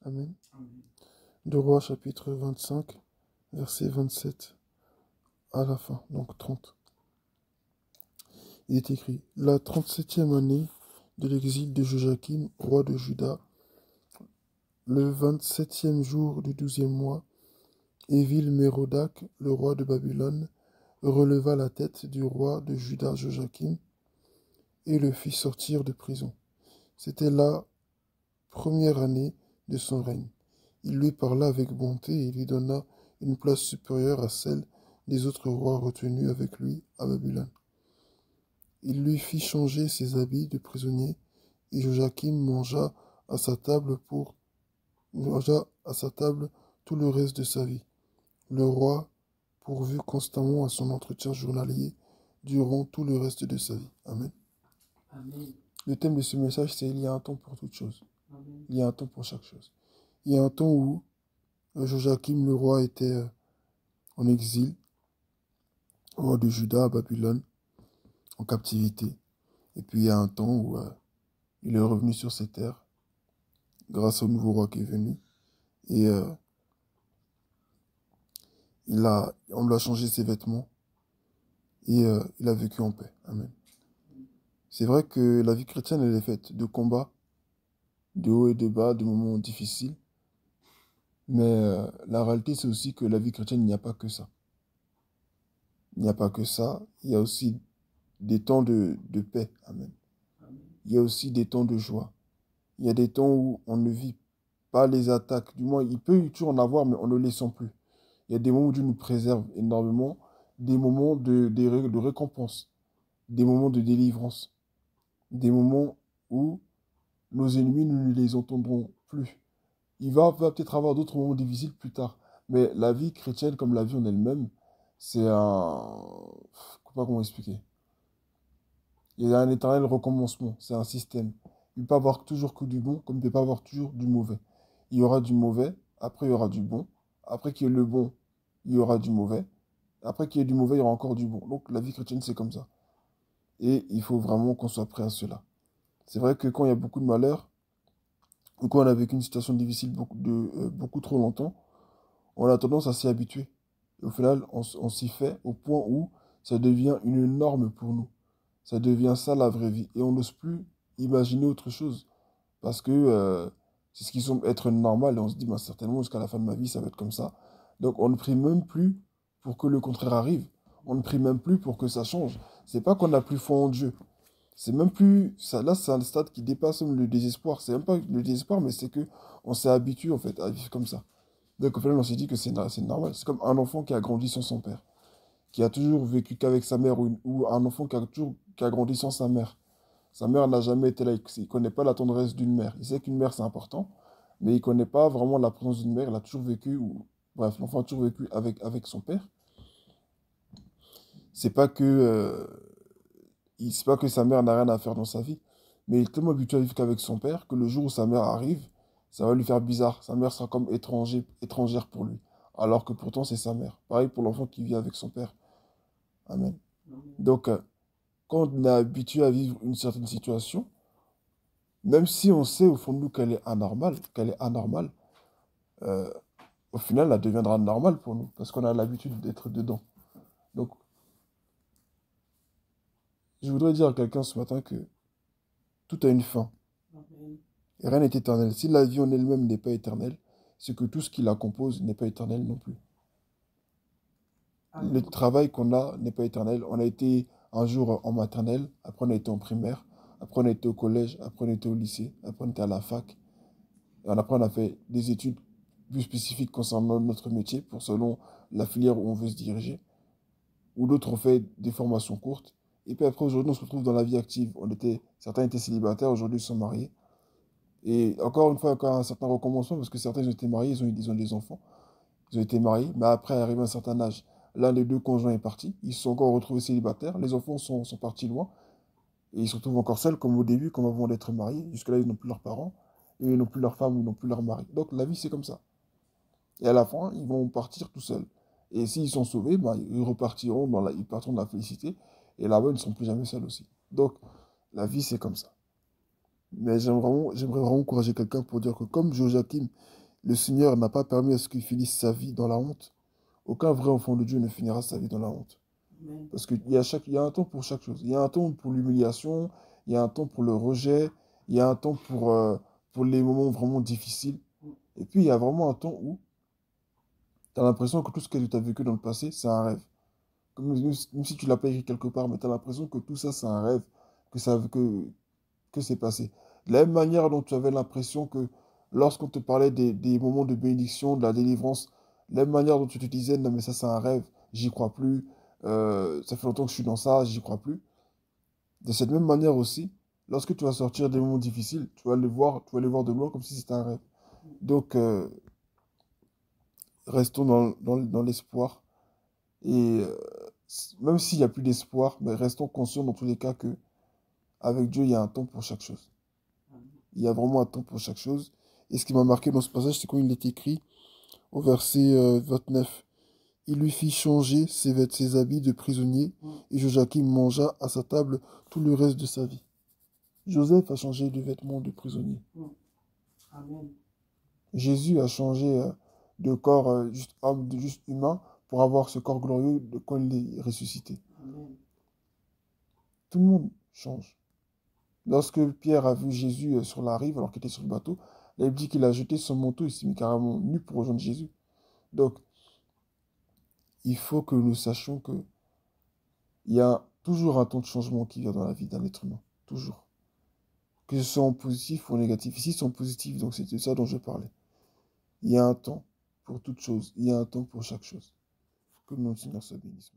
Amen. Amen. 2 Rois chapitre 25, verset 27 à la fin, donc 30. Il est écrit: La 37e année de l'exil de Joachim, roi de Juda, le 27e jour du 12e mois, Évil-Mérodach, le roi de Babylone, releva la tête du roi de Juda Joachim et le fit sortir de prison. C'était la première année de son règne. Il lui parla avec bonté et lui donna une place supérieure à celle des autres rois retenus avec lui à Babylone. Il lui fit changer ses habits de prisonnier, et Joachim mangea à sa table tout le reste de sa vie. Le roi pourvut constamment à son entretien journalier durant tout le reste de sa vie. Amen. Amen. Le thème de ce message, c'est: il y a un temps pour toute chose. Amen. Il y a un temps pour chaque chose. Il y a un temps où Joachim, le roi, était en exil, roi de Juda à Babylone, en captivité. Et puis il y a un temps où il est revenu sur ses terres, grâce au nouveau roi qui est venu. Et on lui a changé ses vêtements. Et il a vécu en paix. Amen. C'est vrai que la vie chrétienne, elle est faite de combats, de hauts et de bas, de moments difficiles. Mais la réalité, c'est aussi que la vie chrétienne, il n'y a pas que ça. Il n'y a pas que ça. Il y a aussi des temps de paix. Amen. Amen. Il y a aussi des temps de joie. Il y a des temps où on ne vit pas les attaques. Du moins, il peut toujours en avoir, mais on ne les sent plus. Il y a des moments où Dieu nous préserve énormément, des moments de récompense, des moments de délivrance, des moments où nos ennemis, nous ne les entendrons plus. Il va peut-être avoir d'autres moments difficiles plus tard. Mais la vie chrétienne, comme la vie en elle-même, c'est un... Je ne sais pas comment expliquer. Il y a un éternel recommencement. C'est un système. Il ne peut pas avoir toujours que du bon, comme il ne peut pas avoir toujours du mauvais. Il y aura du mauvais, après il y aura du bon. Après qu'il y ait le bon, il y aura du mauvais. Après qu'il y ait du mauvais, il y aura encore du bon. Donc la vie chrétienne, c'est comme ça. Et il faut vraiment qu'on soit prêt à cela. C'est vrai que quand il y a beaucoup de malheur, ou quand on a vécu une situation difficile beaucoup trop longtemps, on a tendance à s'y habituer. Et au final, on s'y fait au point où ça devient une norme pour nous. Ça devient ça la vraie vie. Et on n'ose plus imaginer autre chose. Parce que c'est ce qui semble être normal. Et on se dit, bah, certainement, jusqu'à la fin de ma vie, ça va être comme ça. Donc on ne prie même plus pour que le contraire arrive. On ne prie même plus pour que ça change. C'est pas qu'on n'a plus foi en Dieu. C'est même plus... Ça, là, c'est un stade qui dépasse même le désespoir. C'est même pas le désespoir, mais c'est que on s'est habitué, en fait, à vivre comme ça. Donc au final, on s'est dit que c'est normal. C'est comme un enfant qui a grandi sans son père, qui a toujours vécu qu'avec sa mère, ou un enfant qui a grandi sans sa mère. Sa mère n'a jamais été là, il ne connaît pas la tendresse d'une mère. Il sait qu'une mère, c'est important, mais il ne connaît pas vraiment la présence d'une mère. Il a toujours vécu, bref, l'enfant a toujours vécu avec son père. C'est pas que, c'est pas que sa mère n'a rien à faire dans sa vie, mais il est tellement habitué à vivre qu'avec son père que le jour où sa mère arrive, ça va lui faire bizarre. Sa mère sera comme étrangère pour lui, alors que pourtant c'est sa mère. Pareil pour l'enfant qui vit avec son père. Amen. Amen. Donc, quand on est habitué à vivre une certaine situation, même si on sait au fond de nous qu'elle est anormale, euh, au final, elle deviendra normale pour nous, parce qu'on a l'habitude d'être dedans. Donc, je voudrais dire à quelqu'un ce matin que tout a une fin, Amen. et rien n'est éternel. Si la vie en elle-même n'est pas éternelle, c'est que tout ce qui la compose n'est pas éternel non plus. Le Amen. travail qu'on a n'est pas éternel. On a été un jour en maternelle, après on a été en primaire, après on a été au collège, après on a été au lycée, après on était à la fac. Et après on a fait des études plus spécifiques concernant notre métier, pour selon la filière où on veut se diriger. Ou d'autres ont fait des formations courtes. Et puis après, aujourd'hui, on se retrouve dans la vie active. Certains étaient célibataires, aujourd'hui, ils sont mariés. Et encore une fois, encore un certain recommencement, parce que certains ils ont été mariés, ils ont des enfants, ils ont été mariés, mais après, arrivé à un certain âge, l'un des deux conjoints est parti, ils se sont encore retrouvés célibataires, les enfants sont partis loin, et ils se retrouvent encore seuls, comme au début, comme avant d'être mariés. Jusque-là, ils n'ont plus leurs parents, et ils n'ont plus leur femme, ou ils n'ont plus leur mari. Donc la vie, c'est comme ça. Et à la fin, ils vont partir tout seuls. Et s'ils sont sauvés, ben, ils repartiront ils partiront dans la félicité. Et là-bas, ils ne seront plus jamais seuls aussi. Donc, la vie, c'est comme ça. Mais j'aimerais vraiment encourager quelqu'un pour dire que comme Joachim, le Seigneur n'a pas permis à ce qu'il finisse sa vie dans la honte. Aucun vrai enfant de Dieu ne finira sa vie dans la honte. Amen. Parce il y a un temps pour chaque chose. Il y a un temps pour l'humiliation, il y a un temps pour le rejet, il y a un temps pour les moments vraiment difficiles. Et puis il y a vraiment un temps où tu as l'impression que tout ce que tu as vécu dans le passé, c'est un rêve. Même si tu l'as pas écrit quelque part, mais tu as l'impression que tout ça, c'est un rêve, que c'est passé. De la même manière dont tu avais l'impression que lorsqu'on te parlait des moments de bénédiction, de la délivrance, de la même manière dont tu te disais, non mais ça c'est un rêve, j'y crois plus, ça fait longtemps que je suis dans ça, j'y crois plus. De cette même manière aussi, lorsque tu vas sortir des moments difficiles, tu vas les voir de loin comme si c'était un rêve. Donc, restons dans l'espoir. Et même s'il n'y a plus d'espoir, mais restons conscients dans tous les cas que avec Dieu, il y a un temps pour chaque chose. Il y a vraiment un temps pour chaque chose. Et ce qui m'a marqué dans ce passage, c'est quand il est écrit au verset 29. Il lui fit changer ses habits de prisonnier, et Joachim mangea à sa table tout le reste de sa vie. Joseph a changé de vêtements de prisonnier. Amen. Jésus a changé de corps juste homme, de juste humain, pour avoir ce corps glorieux de quand il est ressuscité. Amen. Tout le monde change. Lorsque Pierre a vu Jésus sur la rive, alors qu'il était sur le bateau, la Bible dit qu'il a jeté son manteau, il s'est mis carrément nu pour rejoindre Jésus. Donc, il faut que nous sachions que il y a toujours un temps de changement qui vient dans la vie d'un être humain. Toujours. Que ce soit en positif ou en négatif. Ici, c'est en positif, donc c'est de ça dont je parlais. Il y a un temps pour toute chose. Il y a un temps pour chaque chose. Que le nom du Seigneur soit béni.